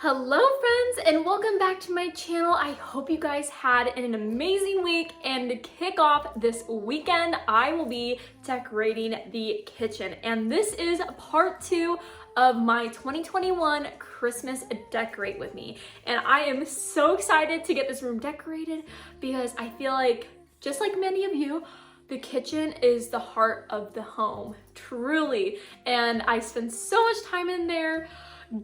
Hello friends and welcome back to my channel. I hope you guys had an amazing week, and to kick off this weekend I will be decorating the kitchen, and this is part 2 of my 2021 Christmas Decorate With Me, and I am so excited to get this room decorated because I feel like, just like many of you, the kitchen is the heart of the home, truly, and I spend so much time in there.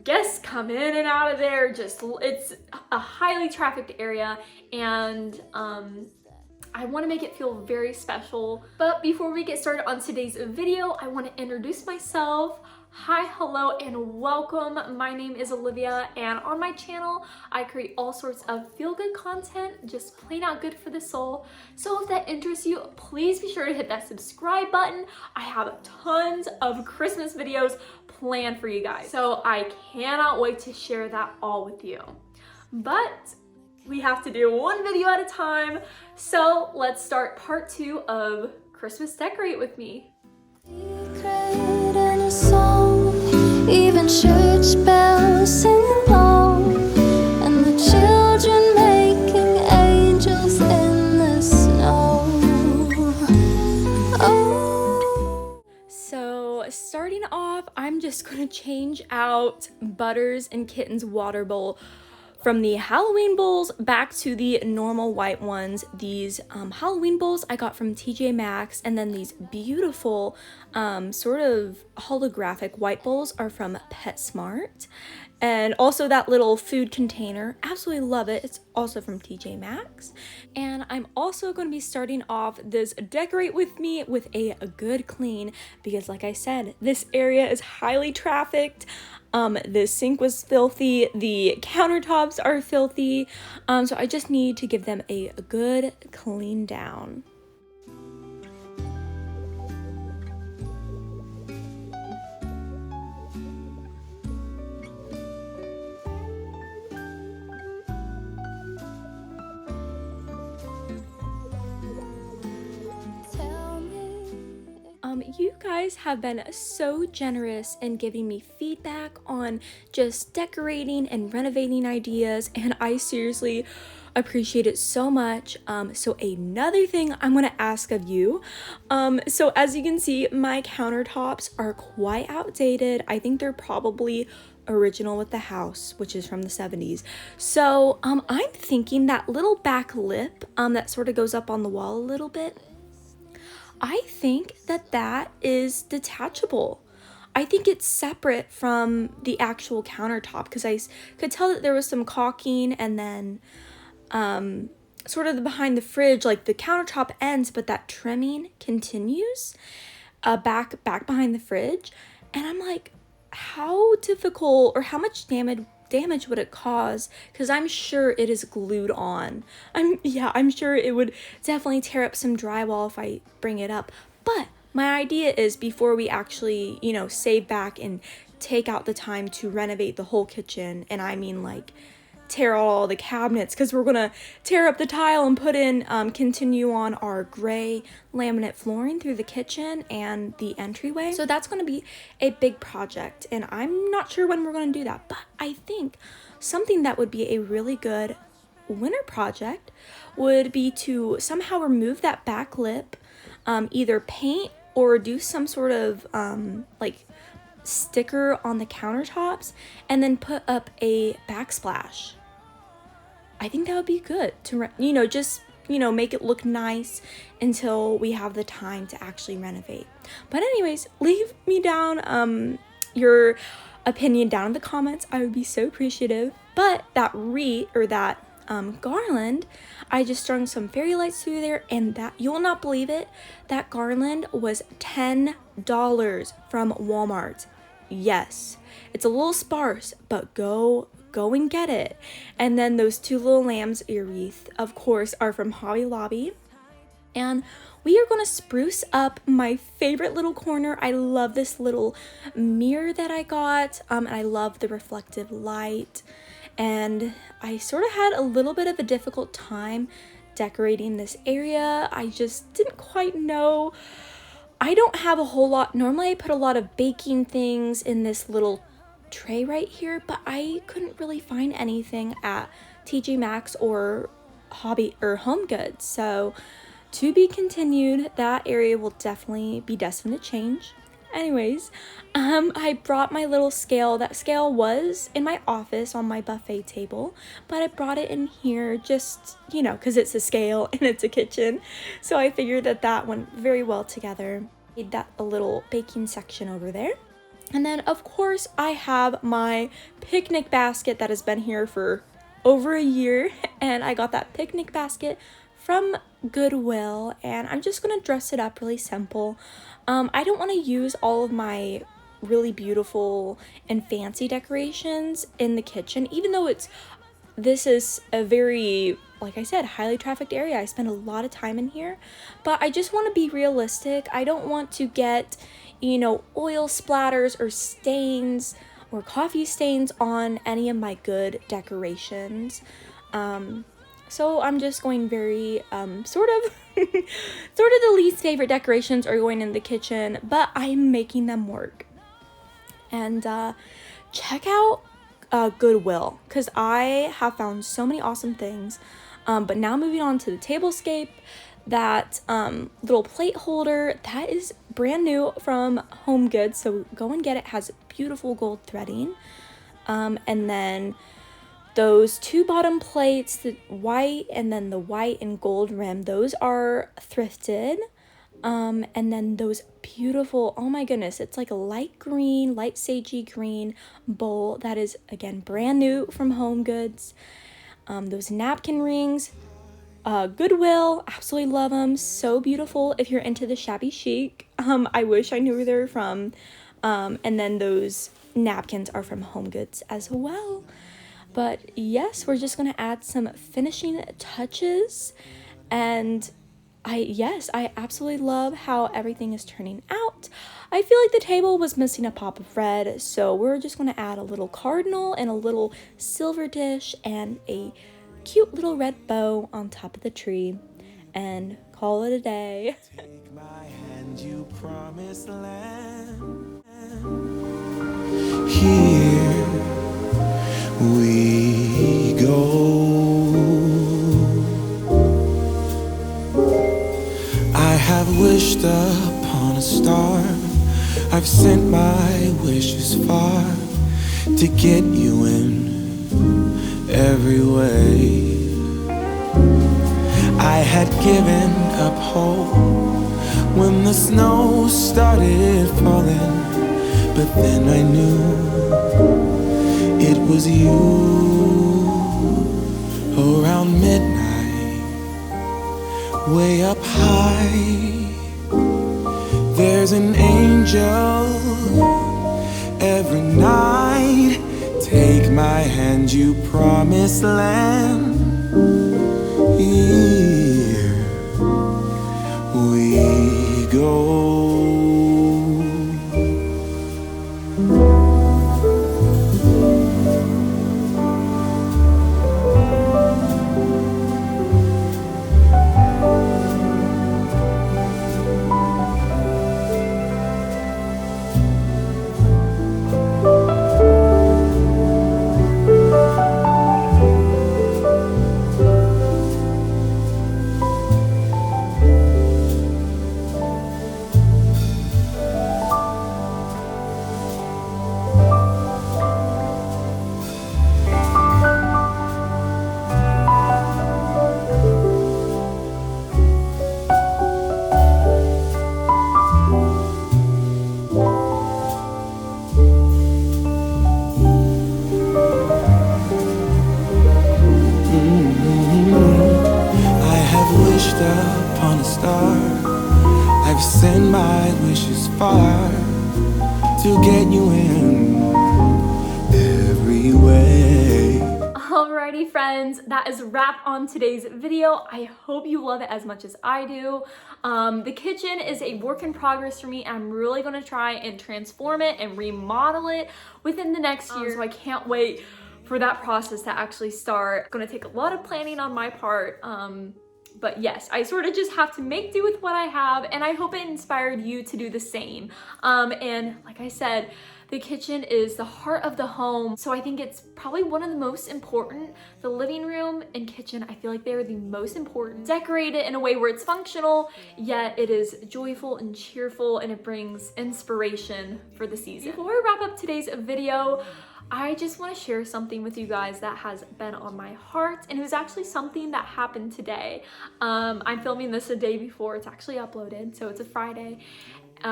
Guests come in and out of there, it's a highly trafficked area, and I want to make it feel very special. But before we get started on today's video, I want to introduce myself. Hi, hello, and welcome. My name is Olivia, and on my channel, I create all sorts of feel-good content, just plain out good for the soul. So if that interests you, please be sure to hit that subscribe button. I have tons of Christmas videos planned for you guys, so I cannot wait to share that all with you. But we have to do one video at a time, so let's start part 2 of Christmas Decorate With Me. Even church bells sing along, and the children making angels in the snow. Oh. So starting off, I'm just gonna change out Butters and Kitten's water bowl from the Halloween bowls back to the normal white ones. These Halloween bowls I got from TJ Maxx, and then these beautiful sort of holographic white bowls are from PetSmart. And also that little food container, absolutely love it. It's also from TJ Maxx. And I'm also going to be starting off this Decorate With Me with a good clean, because like I said, this area is highly trafficked. The sink was filthy, the countertops are filthy, so I just need to give them a good clean down. You guys have been so generous in giving me feedback on just decorating and renovating ideas, and I seriously appreciate it so much. So another thing I'm going to ask of you, so as you can see, my countertops are quite outdated. I think they're probably original with the house, which is from the 70s. So I'm thinking that little back lip that sort of goes up on the wall a little bit, I think that is detachable. I think it's separate from the actual countertop, because I could tell that there was some caulking, and then sort of behind the fridge, like the countertop ends, but that trimming continues back behind the fridge. And I'm like, how difficult or how much damage would it cause? Because I'm sure it is glued on. I'm sure it would definitely tear up some drywall if I bring it up. But my idea is, before we actually, save back and take out the time to renovate the whole kitchen, and I mean like tear out all the cabinets, because we're gonna tear up the tile and put in, continue on our gray laminate flooring through the kitchen and the entryway. So that's gonna be a big project, and I'm not sure when we're gonna do that, but I think something that would be a really good winter project would be to somehow remove that back lip, either paint or do some sort of like sticker on the countertops, and then put up a backsplash. I think that would be good to, just, make it look nice until we have the time to actually renovate. But anyways, leave me down your opinion down in the comments. I would be so appreciative. But that garland, I just strung some fairy lights through there, and that, you will not believe it, that garland was $10 from Walmart. Yes, it's a little sparse, but go and get it. And then those 2 little lambs ear wreath, of course, are from Hobby Lobby. And we are going to spruce up my favorite little corner. I love this little mirror that I got, and I love the reflective light. And I sort of had a little bit of a difficult time decorating this area. I just didn't quite know. I don't have a whole lot. Normally I put a lot of baking things in this little tray right here, but I couldn't really find anything at TJ Maxx or Hobby or Home Goods. So to be continued, that area will definitely be destined to change. Anyways, I brought my little scale. That scale was in my office on my buffet table, but I brought it in here just, you know, because it's a scale and it's a kitchen. So I figured that that went very well together. Made that a little baking section over there. And then, of course, I have my picnic basket that has been here for over a year, and I got that picnic basket from Goodwill, and I'm just gonna dress it up really simple. I don't want to use all of my really beautiful and fancy decorations in the kitchen, even though this is a very, like I said, highly trafficked area. I spend a lot of time in here, but I just want to be realistic. I don't want to get, you know, oil splatters or stains or coffee stains on any of my good decorations. So I'm just going very, sort of the least favorite decorations are going in the kitchen, but I'm making them work. And, check out, Goodwill, because I have found so many awesome things. But now moving on to the Tablescape, that, little plate holder, that is brand new from Home Goods, so go and get it. It has beautiful gold threading. And then those two bottom plates, the white and then the white and gold rim, those are thrifted. And then those beautiful, oh my goodness, it's like a light green, light sagey green bowl that is, again, brand new from Home Goods. Those napkin rings, Goodwill, absolutely love them, so beautiful if you're into the shabby chic. I wish I knew where they were from. And then those napkins are from Home Goods as well. But yes, we're just gonna add some finishing touches, and I absolutely love how everything is turning out. I feel like the table was missing a pop of red, so we're just gonna add a little cardinal and a little silver dish and a cute little red bow on top of the tree and call it a day. Take my hand, you promised land. Here we go. I have wished upon a star. I've sent my wishes far to get you in every way. I had given up hope when the snow started falling, but then I knew it was you. Around midnight, way up high, there's an angel every night. Take my hand, you promised land. Here we go. Upon a star, I've sent my wishes far to get you in every way. Alrighty friends, that is a wrap on today's video. I hope you love it as much as I do. The kitchen is a work in progress for me. I'm really gonna try and transform it and remodel it within the next year. So I can't wait for that process to actually start. It's gonna take a lot of planning on my part. But yes, I sort of just have to make do with what I have, and I hope it inspired you to do the same. And like I said, the kitchen is the heart of the home, so I think it's probably one of the most important. The living room and kitchen, I feel like they are the most important. Decorate it in a way where it's functional, yet it is joyful and cheerful, and it brings inspiration for the season. Before we wrap up today's video, I just want to share something with you guys that has been on my heart, and it was actually something that happened today. I'm filming this a day before it's actually uploaded, so it's a Friday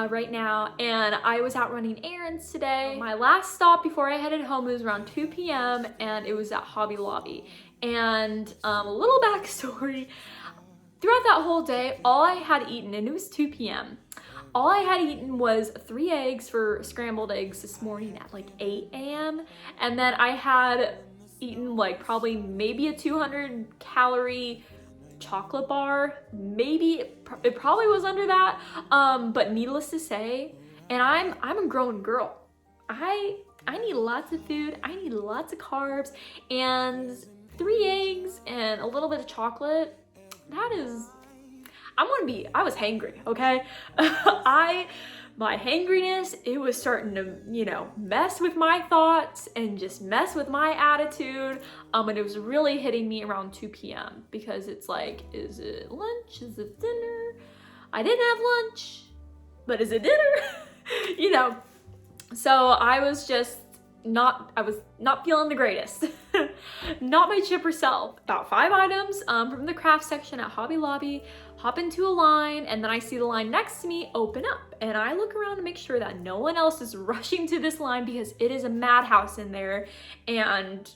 right now, and I was out running errands today. My last stop before I headed home was around 2 p.m. and it was at Hobby Lobby. And a little backstory, throughout that whole day, all I had eaten, and it was 2 p.m., all I had eaten was 3 eggs for scrambled eggs this morning at like 8 a.m. And then I had eaten like probably maybe a 200 calorie chocolate bar. Maybe it probably was under that. But needless to say, and I'm a grown girl. I need lots of food. I need lots of carbs, and 3 eggs and a little bit of chocolate. That is, I was hangry, okay? My hangriness, it was starting to, you know, mess with my thoughts and just mess with my attitude. And it was really hitting me around 2 p.m. because it's like, is it lunch? Is it dinner? I didn't have lunch, but is it dinner? You know, so I was not feeling the greatest. Not my chipper self. About 5 items from the craft section at Hobby Lobby, hop into a line, and then I see the line next to me open up, and I look around to make sure that no one else is rushing to this line because it is a madhouse in there. And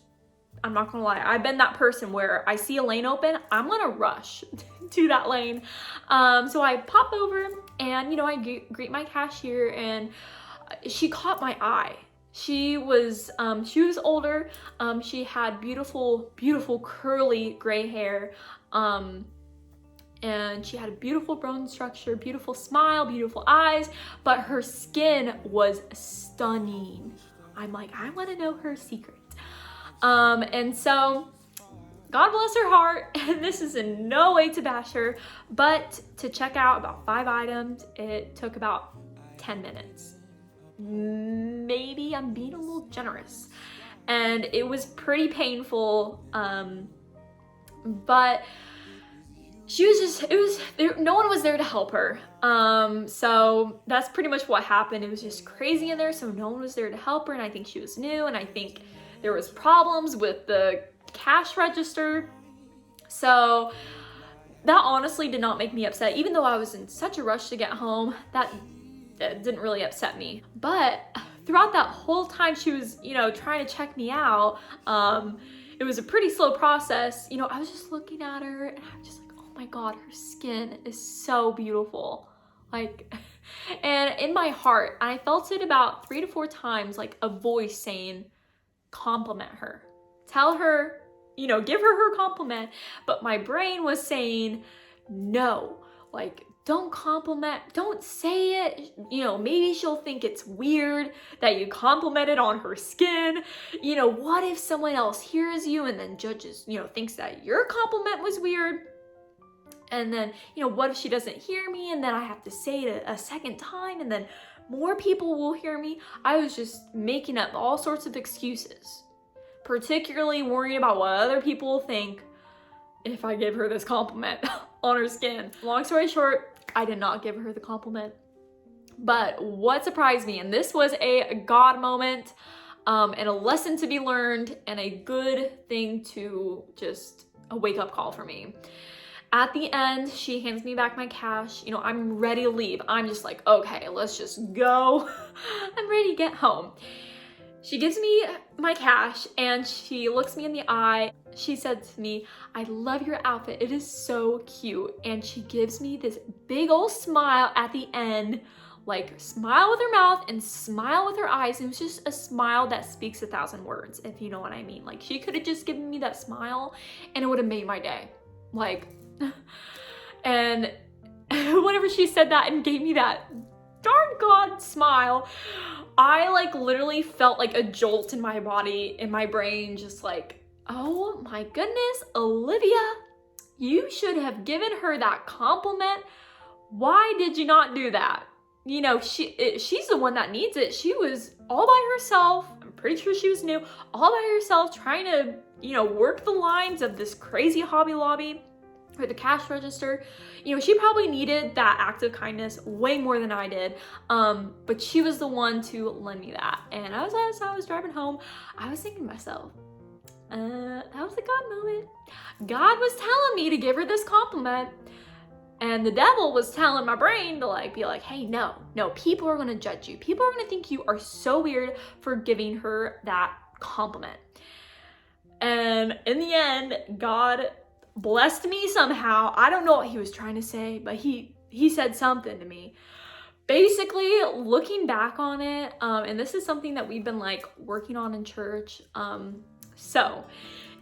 I'm not gonna lie, I've been that person where I see a lane open, I'm gonna rush to that lane. So I pop over and, you know, I greet my cashier, and she caught my eye. She was older. She had beautiful, beautiful curly gray hair. And she had a beautiful bone structure, beautiful smile, beautiful eyes, but her skin was stunning. I'm like, I want to know her secret. And so, God bless her heart, and this is in no way to bash her, but to check out about 5 items, it took about 10 minutes. Maybe I'm being a little generous. And it was pretty painful, but no one was there to help her. So that's pretty much what happened. It was just crazy in there, so no one was there to help her, and I think she was new, and I think there was problems with the cash register. So that honestly did not make me upset, even though I was in such a rush to get home. That didn't really upset me. But throughout that whole time she was, you know, trying to check me out, it was a pretty slow process. You know, I was just looking at her, and I was just like, oh my God, her skin is so beautiful. Like, and in my heart, I felt it about 3 to 4 times, like a voice saying, compliment her. Tell her, you know, give her her compliment. But my brain was saying, no, like, don't compliment, don't say it. You know, maybe she'll think it's weird that you complimented on her skin. You know, what if someone else hears you and then judges, you know, thinks that your compliment was weird? And then, you know, what if she doesn't hear me and then I have to say it a second time and then more people will hear me? I was just making up all sorts of excuses, particularly worrying about what other people will think if I give her this compliment on her skin. Long story short, I did not give her the compliment. But what surprised me, and this was a God moment, and a lesson to be learned, and a good thing to just a wake-up call for me. At the end, she hands me back my cash. You know, I'm ready to leave. I'm just like, okay, let's just go. I'm ready to get home. She gives me my cash and she looks me in the eye. She said to me, I love your outfit. It is so cute. And she gives me this big old smile at the end, like smile with her mouth and smile with her eyes. It was just a smile that speaks 1,000 words, if you know what I mean. Like, she could have just given me that smile and it would have made my day. Like, and whenever she said that and gave me that darn God smile, I like literally felt like a jolt in my body, in my brain, just like, oh my goodness, Olivia, You should have given her that compliment. Why did you not do that? You know, she's the one that needs it. She was all by herself. I'm pretty sure she was new, all by herself, trying to, you know, work the lines of this crazy Hobby Lobby or the cash register. You know, she probably needed that act of kindness way more than I did. But she was the one to lend me that. And as I was driving home, I was thinking to myself, that was a God moment. God was telling me to give her this compliment. And the devil was telling my brain to like be like, hey, no, people are gonna judge you. People are gonna think you are so weird for giving her that compliment. And in the end, God blessed me somehow. I don't know what he was trying to say, but he said something to me. Basically, looking back on it, and this is something that we've been like working on in church. So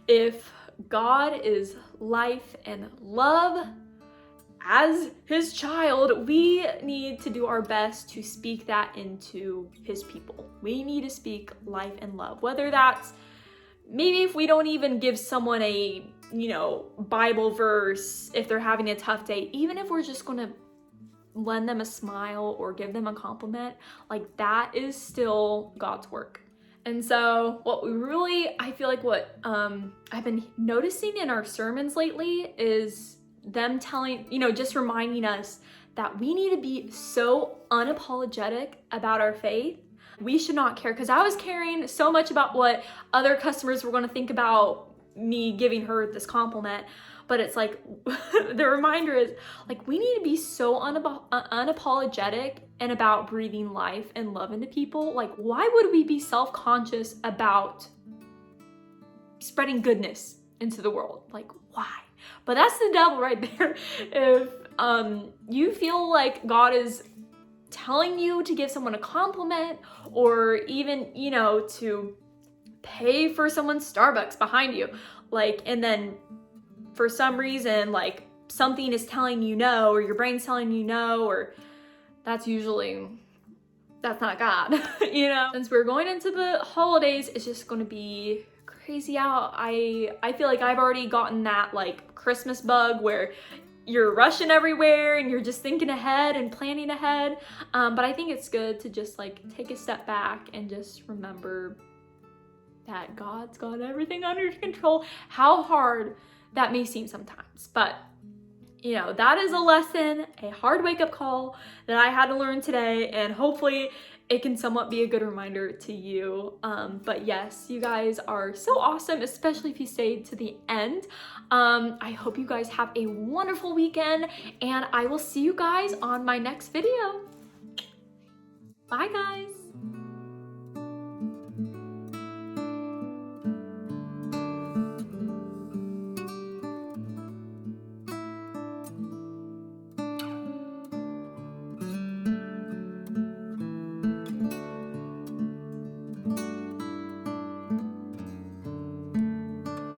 if God is life and love, as his child, we need to do our best to speak that into his people. We need to speak life and love, whether that's maybe if we don't even give someone a, you know, Bible verse, if they're having a tough day, even if we're just going to lend them a smile or give them a compliment, like that is still God's work. And so I feel like what I've been noticing in our sermons lately is them telling, you know, just reminding us that we need to be so unapologetic about our faith. We should not care, because I was caring so much about what other customers were going to think about me giving her this compliment. But it's like, the reminder is like, we need to be so unapologetic and about breathing life and love into people. Like, why would we be self-conscious about spreading goodness into the world? Like, why? But that's the devil right there. If you feel like God is telling you to give someone a compliment, or even, you know, to pay for someone's Starbucks behind you, like, and then for some reason, like, something is telling you no, or your brain's telling you no, or that's not God, you know? Since we're going into the holidays, it's just gonna be crazy out. I feel like I've already gotten that like Christmas bug where you're rushing everywhere and you're just thinking ahead and planning ahead. But I think it's good to just like take a step back and just remember that God's got everything under control, how hard that may seem sometimes. But you know, that is a lesson, a hard wake-up call that I had to learn today, and hopefully it can somewhat be a good reminder to you. But yes, you guys are so awesome, especially if you stayed to the end. I hope you guys have a wonderful weekend, and I will see you guys on my next video. Bye, guys.